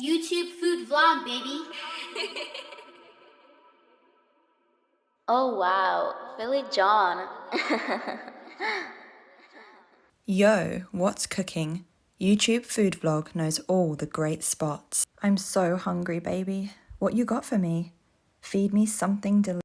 YouTube food vlog, baby. Oh wow, Philly John. Yo, what's cooking? YouTube food vlog knows all the great spots. I'm so hungry, baby. What you got for me? Feed me something delicious.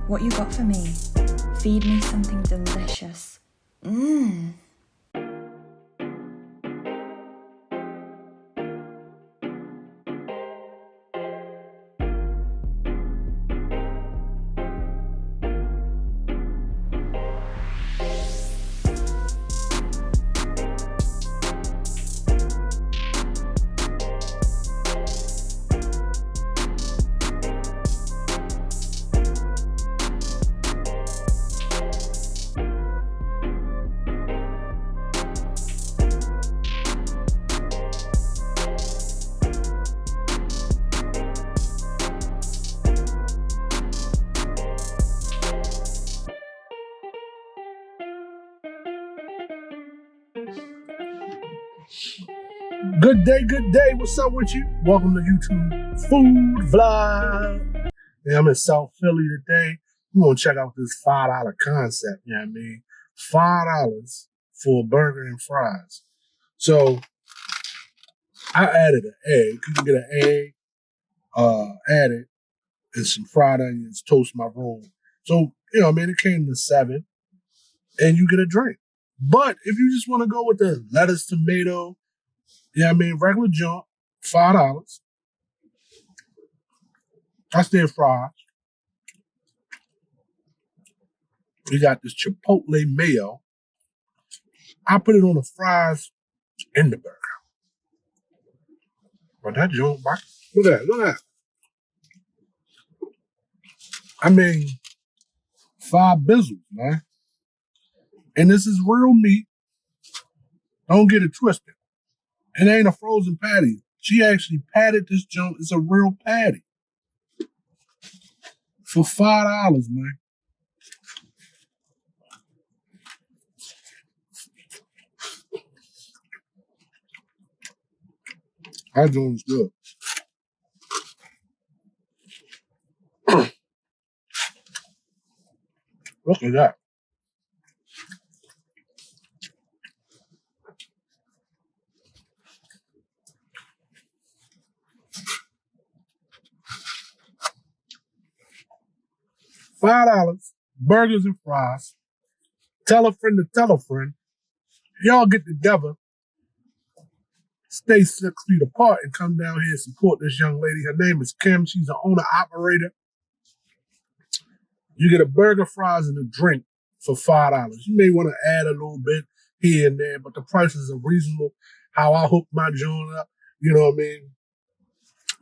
What you got for me? Feed me something delicious. Mmm. Good day, good day. What's up with you? Welcome to YouTube Food Vlog. Yeah, I'm in South Philly today. We're going to check out this $5 concept, you know what I mean? $5 for a burger and fries. So, I added an egg. You can get an egg, added, and some fried onions, toast my roll. So, you know what I mean? It came to $7, and you get a drink. But if you just want to go with the lettuce, tomato, yeah, I mean, regular junk, $5. I said fries. We got this Chipotle mayo. I put it on the fries and the burger. But that junk, look at that, look at that. I mean, 5 bizzles, man. And this is real meat. Don't get it twisted. It ain't a frozen patty. She actually patted this junk. It's a real patty. For $5, man. That joint's good. Look at that. $5, burgers and fries. Tell a friend to tell a friend. Y'all get together, stay 6 feet apart, and come down here and support this young lady. Her name is Kim. She's the owner-operator. You get a burger, fries, and a drink for $5. You may want to add a little bit here and there, but the prices are reasonable. How I hooked my joint up, You know what I mean?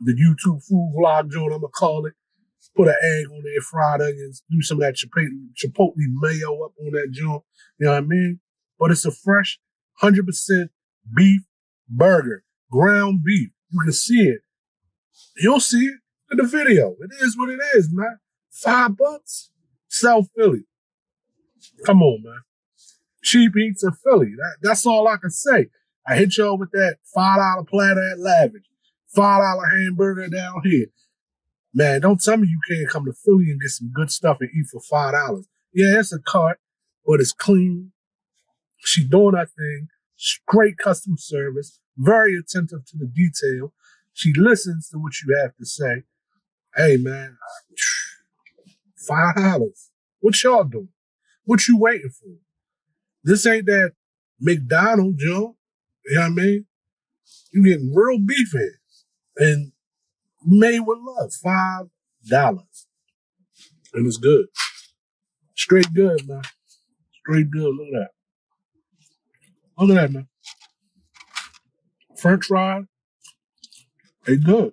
The YouTube food vlog joint, I'm gonna call it. Put an egg on there, fried onions, do some of that chipotle mayo up on that joint. You know what I mean? But it's a fresh 100% beef burger, ground beef. You can see it. You'll see it in the video. It is what it is, man. $5, South Philly. Come on, man. Cheap eats in Philly. That's all I can say. I hit y'all with that $5 platter at Lavish, $5 hamburger down here. Man, don't tell me you can't come to Philly and get some good stuff and eat for $5. Yeah, it's a cart, but it's clean. She doing her thing. Great customer service. Very attentive to the detail. She listens to what you have to say. Hey, man, $5. What y'all doing? What you waiting for? This ain't that McDonald's, Joe. You know what I mean? You getting real beef in and made with love. $5. And it's good. Straight good, man. Straight good. Look at that. Look at that, man. French fries, they good.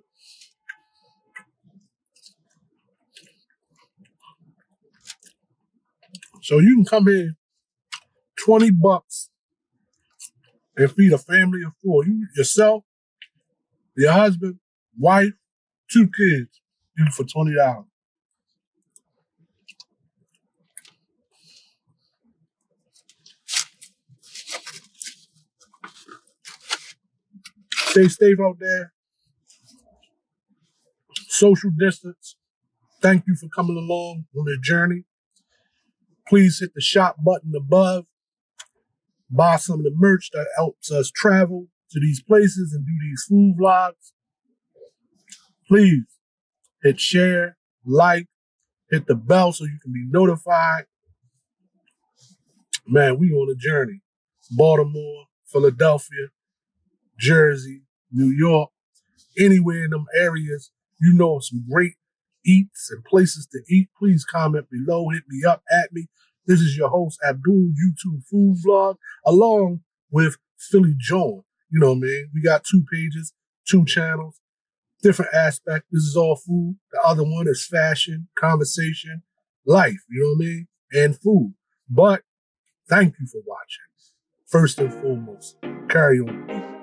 So you can come here, $20 and feed a family of four. You, yourself, your husband, wife, 2 kids, you for $20. Stay safe out there. Social distance. Thank you for coming along on this journey. Please hit the shop button above. Buy some of the merch that helps us travel to these places and do these food vlogs. Please hit share, like, hit the bell so you can be notified. Man, we on a journey. Baltimore, Philadelphia, Jersey, New York, anywhere in them areas, you know some great eats and places to eat. Please comment below, hit me up, at me. This is your host, Abdul, YouTube Food Vlog, along with Philly John. You know what I mean? We got 2 pages, 2 channels, different aspects. This is all food. The other one is fashion, conversation, life, you know what I mean? And food. But thank you for watching. First and foremost, carry on.